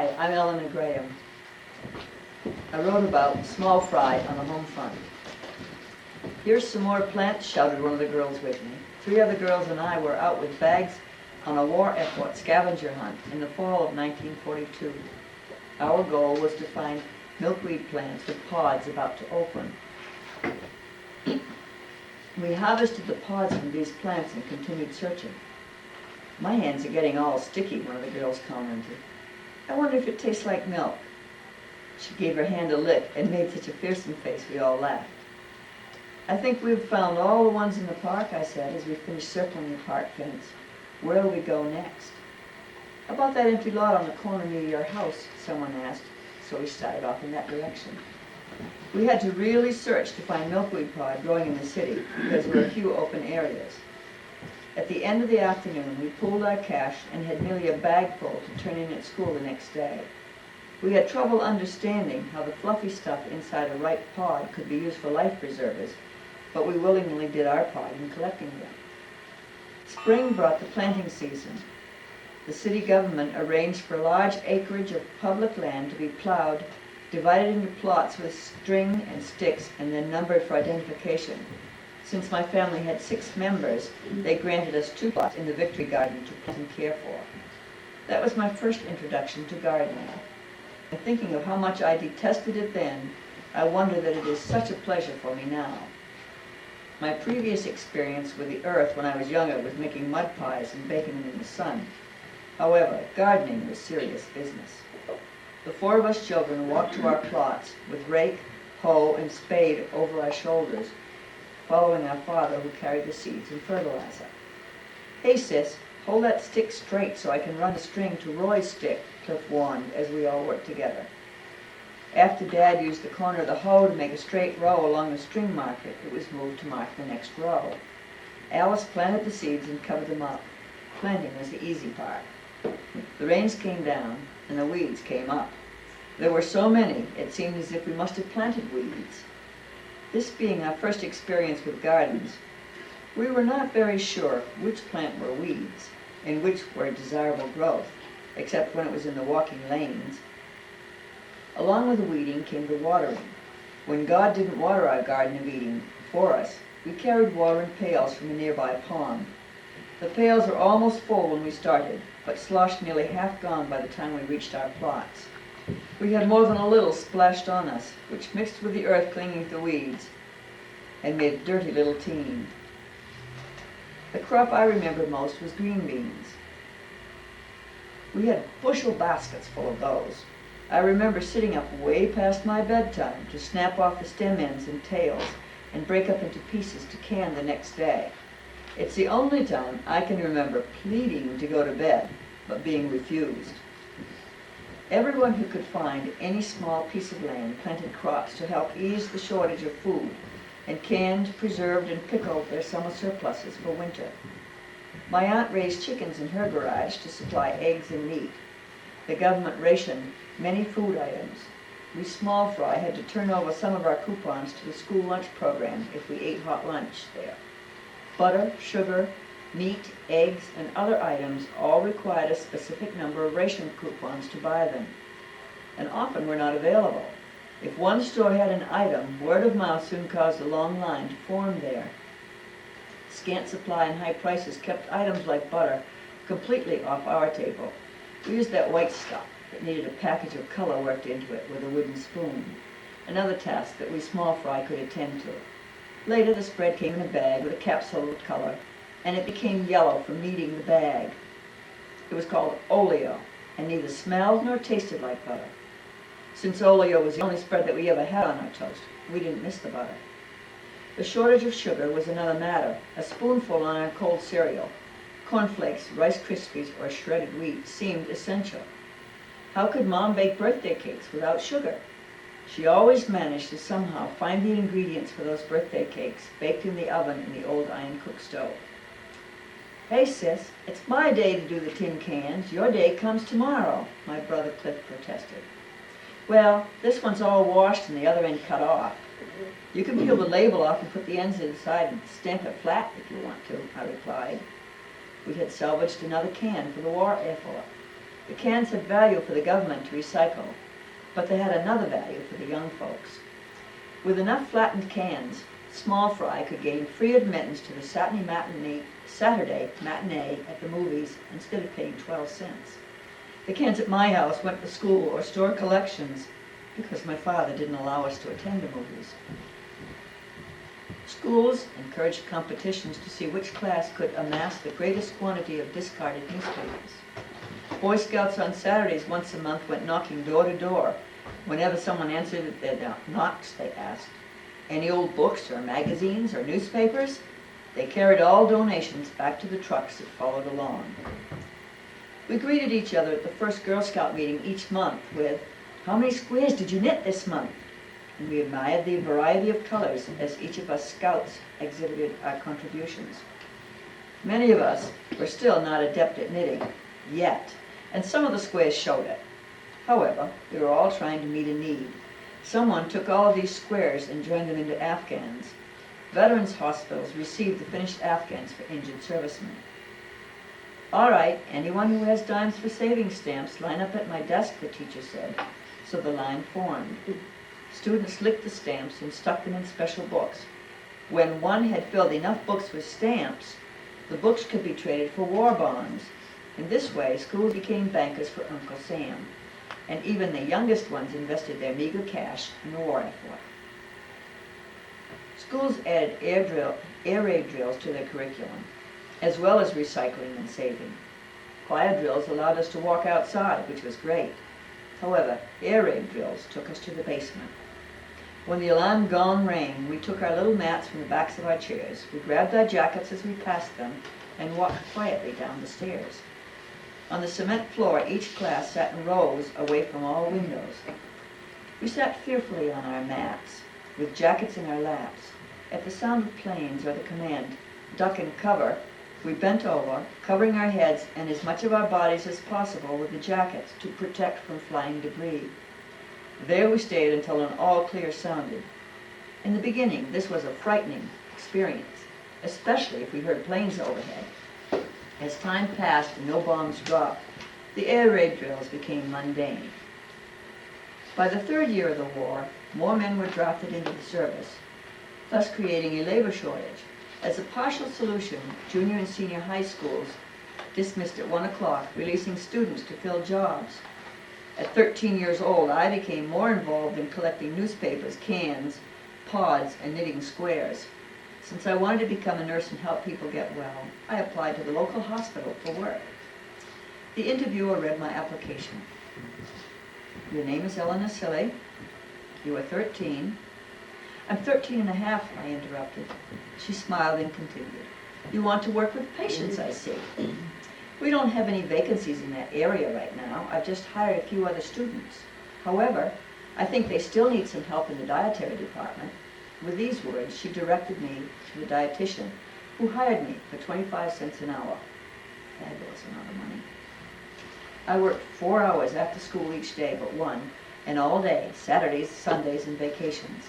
Hi, I'm Eleanor Graham. I wrote about small fry on the home front. Here's some more plants, shouted one of the girls with me. 3 other girls and I were out with bags on a war effort scavenger hunt in the fall of 1942. Our goal was to find milkweed plants with pods about to open. We harvested the pods from these plants and continued searching. My hands are getting all sticky, one of the girls commented. I wonder if it tastes like milk. She gave her hand a lick and made such a fearsome face we all laughed. I think we've found all the ones in the park, I said, as we finished circling the park fence. Where'll we go next? About that empty lot on the corner near your house, someone asked, so we started off in that direction. We had to really search to find milkweed pod growing in the city because there were a few open areas. At the end of the afternoon, we pooled our cash and had nearly a bag full to turn in at school the next day. We had trouble understanding how the fluffy stuff inside a ripe pod could be used for life preservers, but we willingly did our part in collecting them. Spring brought the planting season. The city government arranged for a large acreage of public land to be plowed, divided into plots with string and sticks, and then numbered for identification. Since my family had 6 members, they granted us 2 plots in the Victory Garden to plant and care for. That was my first introduction to gardening. And thinking of how much I detested it then, I wonder that it is such a pleasure for me now. My previous experience with the earth when I was younger was making mud pies and baking them in the sun. However, gardening was serious business. The 4 of us children walked to our plots with rake, hoe, and spade over our shoulders, following our father who carried the seeds and fertilizer. Hey sis, hold that stick straight so I can run the string to Roy's stick, Cliff warned as we all worked together. After Dad used the corner of the hoe to make a straight row along the string marker, it was moved to mark the next row. Alice planted the seeds and covered them up. Planting was the easy part. The rains came down and the weeds came up. There were so many, it seemed as if we must have planted weeds. This being our first experience with gardens, we were not very sure which plant were weeds and which were desirable growth, except when it was in the walking lanes. Along with the weeding came the watering. When God didn't water our Garden of Eden for us, we carried water in pails from a nearby pond. The pails were almost full when we started, but sloshed nearly half gone by the time we reached our plots. We had more than a little splashed on us, which mixed with the earth clinging to the weeds and made a dirty little team. The crop I remember most was green beans. We had bushel baskets full of those. I remember sitting up way past my bedtime to snap off the stem ends and tails and break up into pieces to can the next day. It's the only time I can remember pleading to go to bed, but being refused. Everyone who could find any small piece of land planted crops to help ease the shortage of food, and canned, preserved, and pickled their summer surpluses for winter. My aunt raised chickens in her garage to supply eggs and meat. The government rationed many food items. We small fry had to turn over some of our coupons to the school lunch program if we ate hot lunch there. Butter, sugar, meat, eggs, and other items all required a specific number of ration coupons to buy them, and often were not available. If one store had an item, word of mouth soon caused a long line to form there. Scant supply and high prices kept items like butter completely off our table. We used that white stuff that needed a package of color worked into it with a wooden spoon, another task that we small fry could attend to. Later the spread came in a bag with a capsule of color, and it became yellow from kneading the bag. It was called oleo, and neither smelled nor tasted like butter. Since oleo was the only spread that we ever had on our toast, we didn't miss the butter. The shortage of sugar was another matter, a spoonful on our cold cereal. Cornflakes, Rice Krispies, or shredded wheat seemed essential. How could Mom bake birthday cakes without sugar? She always managed to somehow find the ingredients for those birthday cakes baked in the oven in the old iron cook stove. Hey sis, it's my day to do the tin cans. Your day comes tomorrow, my brother Cliff protested. Well, this one's all washed and the other end cut off. You can peel the label off and put the ends inside and stamp it flat if you want to, I replied. We had salvaged another can for the war effort. The cans had value for the government to recycle, but they had another value for the young folks. With enough flattened cans, small fry could gain free admittance to the Saturday matinee at the movies instead of paying 12 cents. The cans at my house went to school or store collections because my father didn't allow us to attend the movies. Schools encouraged competitions to see which class could amass the greatest quantity of discarded newspapers. Boy Scouts on Saturdays once a month went knocking door to door. Whenever someone answered their knocks, they asked, "Any old books or magazines or newspapers?" They carried all donations back to the trucks that followed along. We greeted each other at the first Girl Scout meeting each month with, "How many squares did you knit this month?" And we admired the variety of colors as each of us scouts exhibited our contributions. Many of us were still not adept at knitting, yet, and some of the squares showed it. However, we were all trying to meet a need. Someone took all of these squares and joined them into Afghans. Veterans hospitals received the finished Afghans for injured servicemen. "All right, anyone who has dimes for saving stamps, line up at my desk," the teacher said. So the line formed. Students licked the stamps and stuck them in special books. When one had filled enough books with stamps, the books could be traded for war bonds. In this way, schools became bankers for Uncle Sam, and even the youngest ones invested their meager cash in the war effort. Schools added air raid drills to their curriculum, as well as recycling and saving. Choir drills allowed us to walk outside, which was great. However, air raid drills took us to the basement. When the alarm gong rang, we took our little mats from the backs of our chairs. We grabbed our jackets as we passed them and walked quietly down the stairs. On the cement floor, each class sat in rows away from all windows. We sat fearfully on our mats, with jackets in our laps. At the sound of planes or the command, "Duck and cover," we bent over, covering our heads and as much of our bodies as possible with the jackets to protect from flying debris. There we stayed until an all-clear sounded. In the beginning, this was a frightening experience, especially if we heard planes overhead. As time passed and no bombs dropped, the air raid drills became mundane. By the third year of the war, more men were drafted into the service, thus creating a labor shortage. As a partial solution, junior and senior high schools dismissed at 1 o'clock, releasing students to fill jobs. At 13 years old, I became more involved in collecting newspapers, cans, pods, and knitting squares. Since I wanted to become a nurse and help people get well, I applied to the local hospital for work. The interviewer read my application. "Your name is Eleanor Silly. You are 13. "I'm 13 and a half, I interrupted. She smiled and continued. "You want to work with patients, I see. We don't have any vacancies in that area right now. I've just hired a few other students. However, I think they still need some help in the dietary department." With these words, she directed me to the dietitian, who hired me for 25 cents an hour. Fabulous amount of money. I worked 4 hours after school each day but one, and all day, Saturdays, Sundays, and vacations.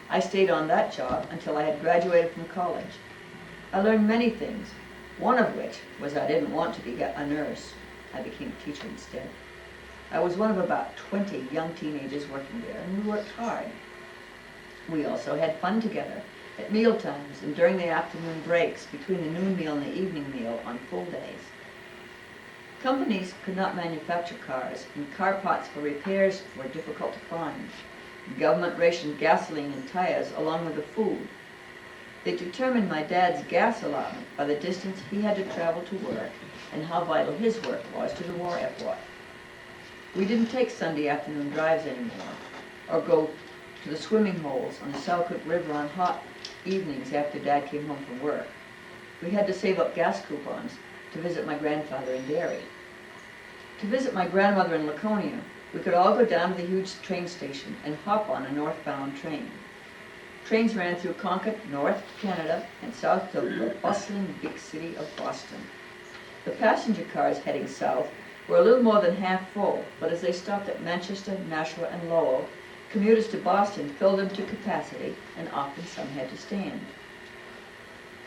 I stayed on that job until I had graduated from college. I learned many things, one of which was I didn't want to be a nurse. I became a teacher instead. I was one of about 20 young teenagers working there, and we worked hard. We also had fun together, at meal times and during the afternoon breaks between the noon meal and the evening meal on full days. Companies could not manufacture cars, and car parts for repairs were difficult to find. Government rationed gasoline and tires along with the food. They determined my dad's gas allotment by the distance he had to travel to work and how vital his work was to the war effort. We didn't take Sunday afternoon drives anymore, or go to the swimming holes on the Selkirk River on hot evenings after Dad came home from work. We had to save up gas coupons to visit my grandfather in Derry. To visit my grandmother in Laconia, we could all go down to the huge train station and hop on a northbound train. Trains ran through Concord, north to Canada, and south to the bustling big city of Boston. The passenger cars heading south were a little more than half full, but as they stopped at Manchester, Nashua, and Lowell, commuters to Boston filled them to capacity, and often some had to stand.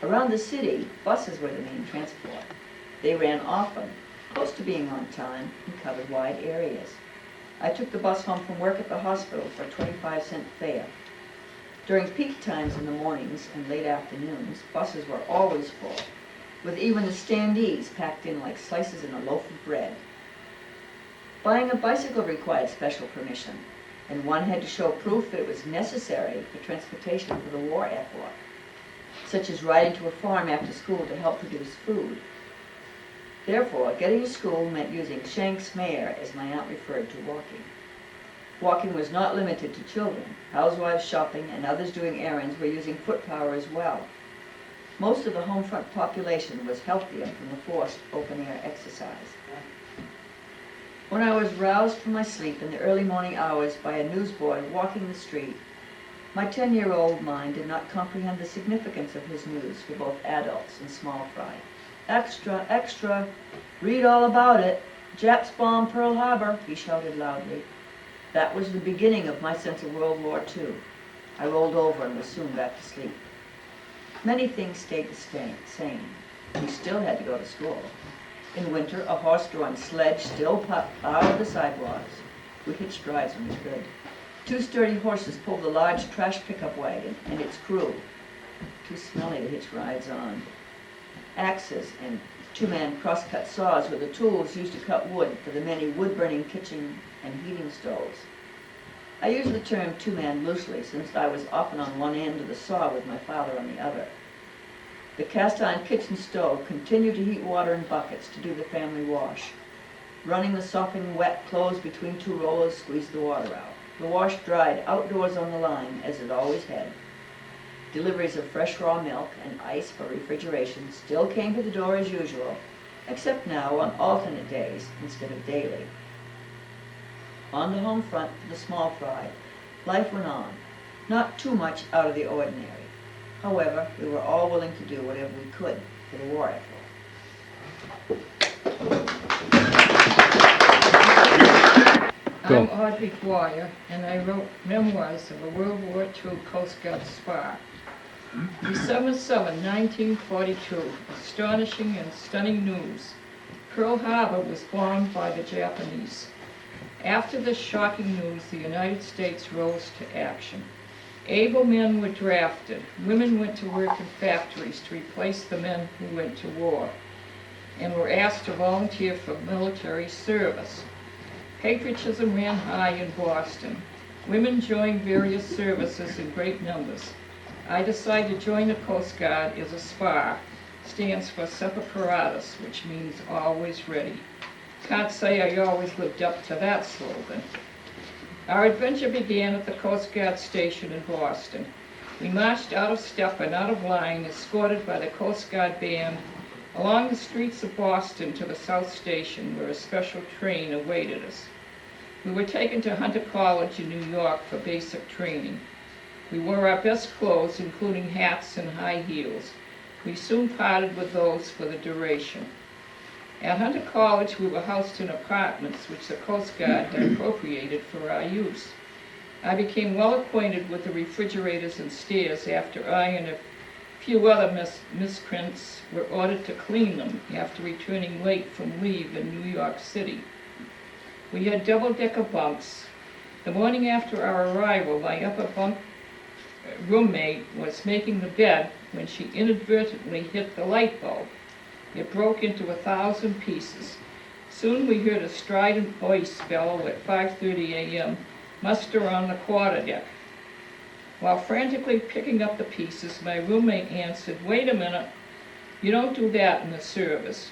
Around the city, buses were the main transport. They ran often, close to being on time, and covered wide areas. I took the bus home from work at the hospital for a 25-cent fare. During peak times in the mornings and late afternoons, buses were always full, with even the standees packed in like slices in a loaf of bread. Buying a bicycle required special permission, and one had to show proof that it was necessary for transportation for the war effort, such as riding to a farm after school to help produce food. Therefore, getting to school meant using Shank's mare, as my aunt referred to walking. Walking was not limited to children. Housewives shopping and others doing errands were using foot power as well. Most of the home front population was healthier from the forced open-air exercise. When I was roused from my sleep in the early morning hours by a newsboy walking the street, my 10-year-old mind did not comprehend the significance of his news for both adults and small fry. "Extra, extra, read all about it. Japs bomb Pearl Harbor," he shouted loudly. That was the beginning of my sense of World War II. I rolled over and was soon back to sleep. Many things stayed the same. We still had to go to school. In winter, a horse-drawn sledge still plowed the sidewalks. We hitched rides when we could. 2 sturdy horses pulled the large trash pickup wagon and its crew. Too smelly to hitch rides on. Axes and 2-man cross-cut saws were the tools used to cut wood for the many wood-burning kitchen and heating stoves. I use the term 2-man loosely, since I was often on one end of the saw with my father on the other. The cast-iron kitchen stove continued to heat water in buckets to do the family wash. Running the sopping wet clothes between 2 rollers squeezed the water out. The wash dried outdoors on the line, as it always had. Deliveries of fresh raw milk and ice for refrigeration still came to the door as usual, except now on alternate days instead of daily. On the home front for the small fry, life went on, not too much out of the ordinary. However, we were all willing to do whatever we could for the war effort. I'm Audrey Dwyer, and I wrote memoirs of a World War II Coast Guard spar. December 7, 1942, astonishing and stunning news. Pearl Harbor was bombed by the Japanese. After this shocking news, the United States rose to action. Able men were drafted. Women went to work in factories to replace the men who went to war, and were asked to volunteer for military service. Patriotism ran high in Boston. Women joined various services in great numbers. I decided to join the Coast Guard as a SPAR, stands for Semper Paratus, which means always ready. Can't say I always lived up to that slogan. Our adventure began at the Coast Guard station in Boston. We marched out of step and out of line, escorted by the Coast Guard band, along the streets of Boston to the South Station, where a special train awaited us. We were taken to Hunter College in New York for basic training. We wore our best clothes, including hats and high heels. We soon parted with those for the duration. At Hunter College, we were housed in apartments which the Coast Guard had appropriated for our use. I became well acquainted with the refrigerators and stairs after I and a few other miscreants were ordered to clean them after returning late from leave in New York City. We had double-decker bunks. The morning after our arrival, my upper bunk roommate was making the bed when she inadvertently hit the light bulb. It broke into 1,000 pieces. Soon we heard a strident voice bellow at 5:30 a.m., "Muster on the quarterdeck." While frantically picking up the pieces, my roommate answered, "Wait a minute, you don't do that in the service."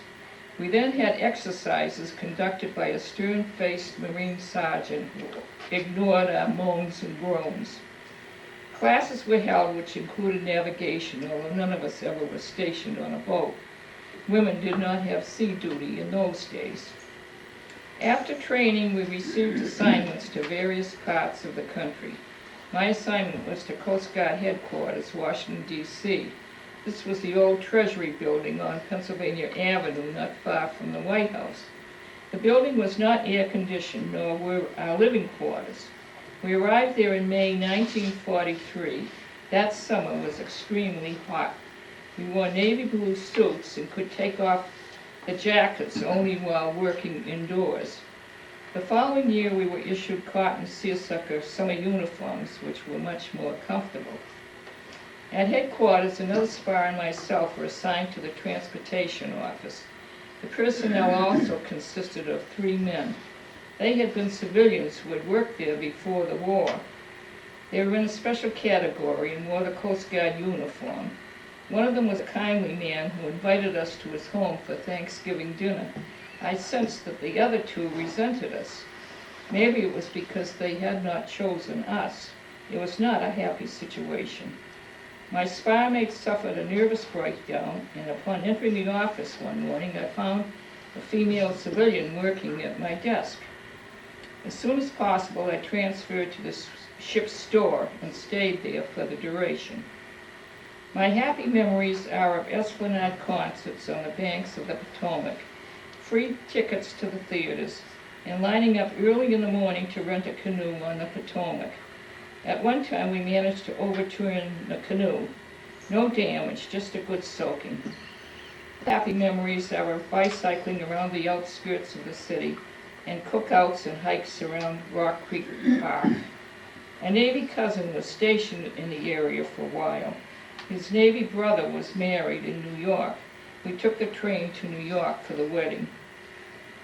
We then had exercises conducted by a stern-faced Marine sergeant who ignored our moans and groans. Classes were held which included navigation, although none of us ever were stationed on a boat. Women did not have sea duty in those days. After training, we received assignments to various parts of the country. My assignment was to Coast Guard Headquarters, Washington, D.C. This was the old Treasury building on Pennsylvania Avenue, not far from the White House. The building was not air-conditioned, nor were our living quarters. We arrived there in May 1943. That summer was extremely hot. We wore navy blue suits and could take off the jackets only while working indoors. The following year we were issued cotton seersucker summer uniforms, which were much more comfortable. At headquarters, another spar and myself were assigned to the transportation office. The personnel also consisted of 3 men. They had been civilians who had worked there before the war. They were in a special category and wore the Coast Guard uniform. One of them was a kindly man who invited us to his home for Thanksgiving dinner. I sensed that the other 2 resented us. Maybe it was because they had not chosen us. It was not a happy situation. My spar mate suffered a nervous breakdown, and upon entering the office one morning, I found a female civilian working at my desk. As soon as possible, I transferred to the ship's store and stayed there for the duration. My happy memories are of Esplanade concerts on the banks of the Potomac, free tickets to the theaters, and lining up early in the morning to rent a canoe on the Potomac. At one time, we managed to overturn the canoe. No damage, just a good soaking. Happy memories are of bicycling around the outskirts of the city and cookouts and hikes around Rock Creek Park. A Navy cousin was stationed in the area for a while. His Navy brother was married in New York. We took the train to New York for the wedding.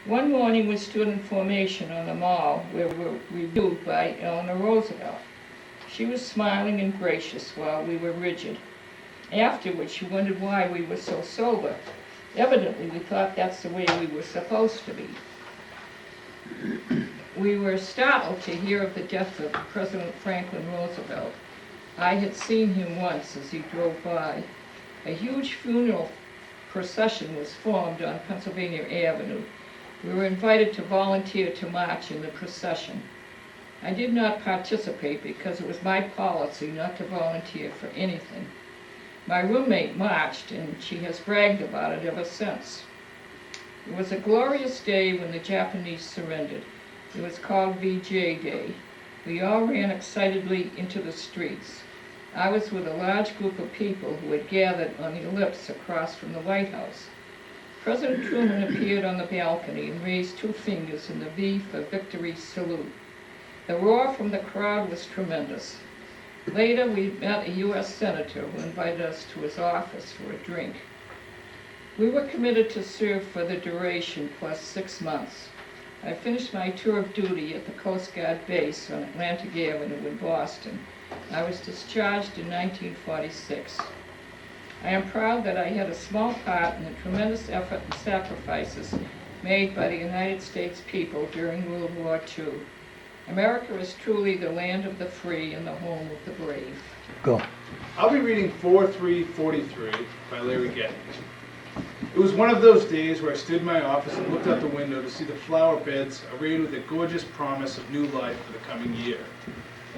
One morning we stood in formation on the mall where we were reviewed by Eleanor Roosevelt. She was smiling and gracious while we were rigid. Afterwards, she wondered why we were so sober. Evidently, we thought that's the way we were supposed to be. We were startled to hear of the death of President Franklin Roosevelt. I had seen him once as he drove by. A huge funeral procession was formed on Pennsylvania Avenue. We were invited to volunteer to march in the procession. I did not participate because it was my policy not to volunteer for anything. My roommate marched, and she has bragged about it ever since. It was a glorious day when the Japanese surrendered. It was called VJ Day. We all ran excitedly into the streets. I was with a large group of people who had gathered on the ellipse across from the White House. President Truman appeared on the balcony and raised 2 fingers in the V for Victory salute. The roar from the crowd was tremendous. Later, we met a U.S. Senator who invited us to his office for a drink. We were committed to serve for the duration plus 6 months. I finished my tour of duty at the Coast Guard base on Atlantic Avenue in Boston. I was discharged in 1946. I am proud that I had a small part in the tremendous effort and sacrifices made by the United States people during World War II. America is truly the land of the free and the home of the brave. Go. I'll be reading 4343 by Larry Getty. It was one of those days where I stood in my office and looked out the window to see the flower beds arrayed with a gorgeous promise of new life for the coming year.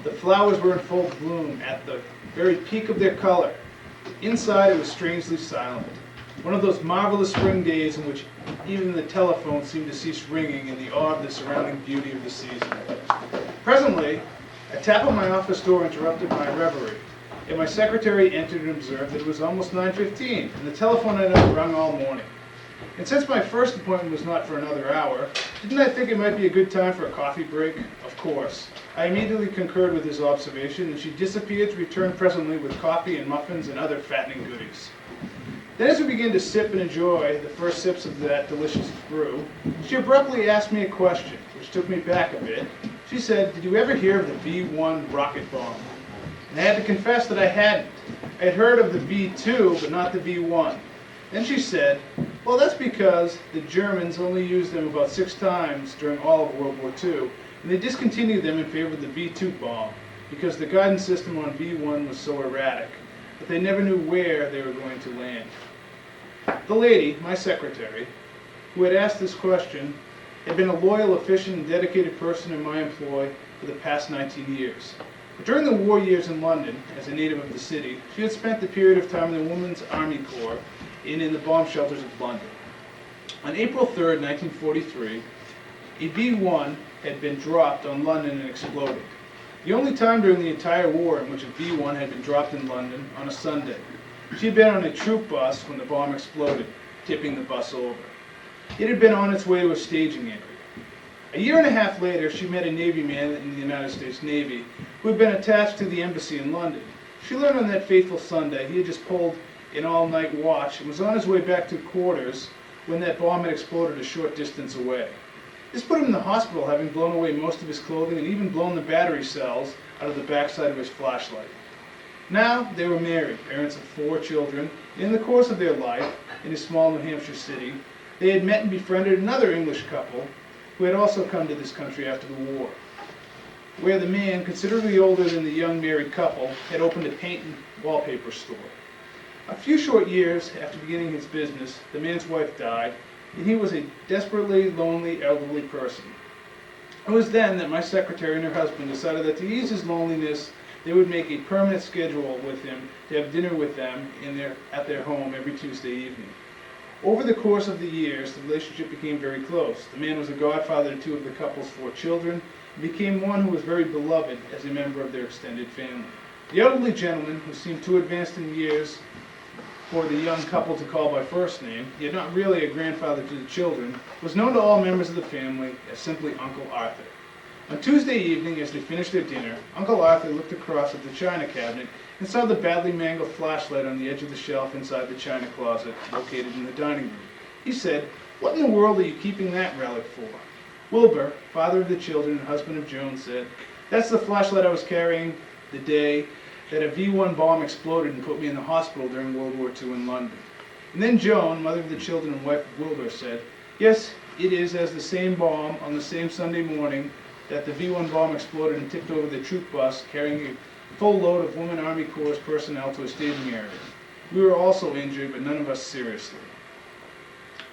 The flowers were in full bloom at the very peak of their color. Inside it was strangely silent. One of those marvelous spring days in which even the telephone seemed to cease ringing in the awe of the surrounding beauty of the season. Presently, a tap on my office door interrupted my reverie, and my secretary entered and observed that it was almost 9:15, and the telephone had not rung all morning. And since my first appointment was not for another hour, didn't I think it might be a good time for a coffee break? Of course. I immediately concurred with his observation, and she disappeared to return presently with coffee and muffins and other fattening goodies. Then as we began to sip and enjoy the first sips of that delicious brew, she abruptly asked me a question, which took me back a bit. She said, "Did you ever hear of the V-1 rocket bomb?" And I had to confess that I hadn't. I had heard of the V-2, but not the V-1. Then she said, "Well, that's because the Germans only used them about 6 times during all of World War II, and they discontinued them in favor of the V-2 bomb, because the guidance system on V-1 was so erratic, but they never knew where they were going to land." The lady, my secretary, who had asked this question, had been a loyal, efficient, and dedicated person in my employ for the past 19 years. But during the war years in London, as a native of the city, she had spent the period of time in the Women's Army Corps and in the bomb shelters of London. On April 3rd, 1943, a V-1 had been dropped on London and exploded. The only time during the entire war in which a V-1 had been dropped in London on a Sunday. She had been on a troop bus when the bomb exploded, tipping the bus over. It had been on its way to a staging area. A year and a half later, she met a Navy man in the United States Navy who had been attached to the embassy in London. She learned on that fateful Sunday he had just pulled an all-night watch and was on his way back to quarters when that bomb had exploded a short distance away. This put him in the hospital, having blown away most of his clothing and even blown the battery cells out of the backside of his flashlight. Now they were married, parents of 4 children, and in the course of their life, in a small New Hampshire city, they had met and befriended another English couple who had also come to this country after the war, where the man, considerably older than the young married couple, had opened a paint and wallpaper store. A few short years after beginning his business, the man's wife died, and he was a desperately lonely elderly person. It was then that my secretary and her husband decided that to ease his loneliness, they would make a permanent schedule with him to have dinner with them at their home every Tuesday evening. Over the course of the years, the relationship became very close. The man was a godfather to 2 of the couple's 4 children, and became one who was very beloved as a member of their extended family. The elderly gentleman, who seemed too advanced in years for the young couple to call by first name, yet not really a grandfather to the children, was known to all members of the family as simply Uncle Arthur. On Tuesday evening, as they finished their dinner, Uncle Arthur looked across at the china cabinet and saw the badly mangled flashlight on the edge of the shelf inside the china closet located in the dining room. He said, "What in the world are you keeping that relic for?" Wilbur, father of the children and husband of Joan, said, "That's the flashlight I was carrying the day that a V-1 bomb exploded and put me in the hospital during World War II in London." And then Joan, mother of the children and wife of Wilbur, said, "Yes, it is as the same bomb on the same Sunday morning that the V-1 bomb exploded and tipped over the troop bus carrying a full load of Women Army Corps personnel to a staging area. We were also injured, but none of us seriously."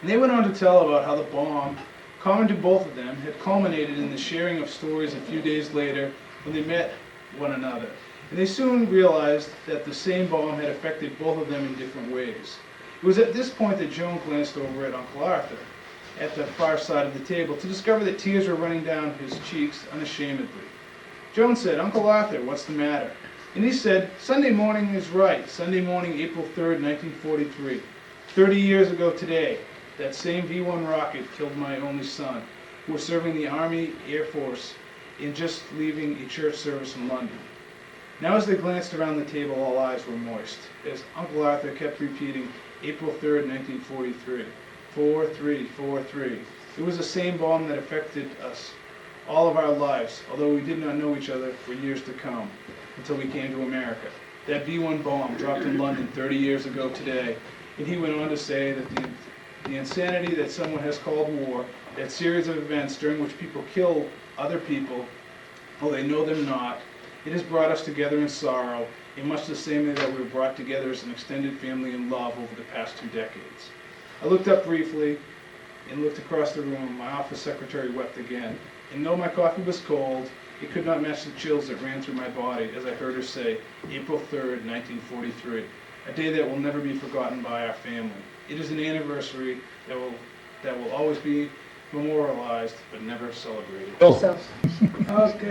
And they went on to tell about how the bomb, common to both of them, had culminated in the sharing of stories a few days later when they met one another. And they soon realized that the same bomb had affected both of them in different ways. It was at this point that Joan glanced over at Uncle Arthur, at the far side of the table, to discover that tears were running down his cheeks unashamedly. Joan said, "Uncle Arthur, what's the matter?" And he said, "Sunday morning is right. Sunday morning, April 3rd, 1943. 30 years ago today, that same V-1 rocket killed my only son, who was serving the Army Air Force in just leaving a church service in London." Now as they glanced around the table, all eyes were moist, as Uncle Arthur kept repeating, "April 3rd, 1943. 4343. It was the same bomb that affected us all of our lives, although we did not know each other for years to come, until we came to America. That V-1 bomb dropped in London 30 years ago today." And he went on to say that the insanity that someone has called war, that series of events during which people kill other people, though they know them not, it has brought us together in sorrow, in much the same way that we were brought together as an extended family in love over the past 2 decades. I looked up briefly and looked across the room. My office secretary wept again. And though my coffee was cold, it could not match the chills that ran through my body as I heard her say, "April 3rd, 1943, a day that will never be forgotten by our family. It is an anniversary that will always be memorialized but never celebrated." So, Okay.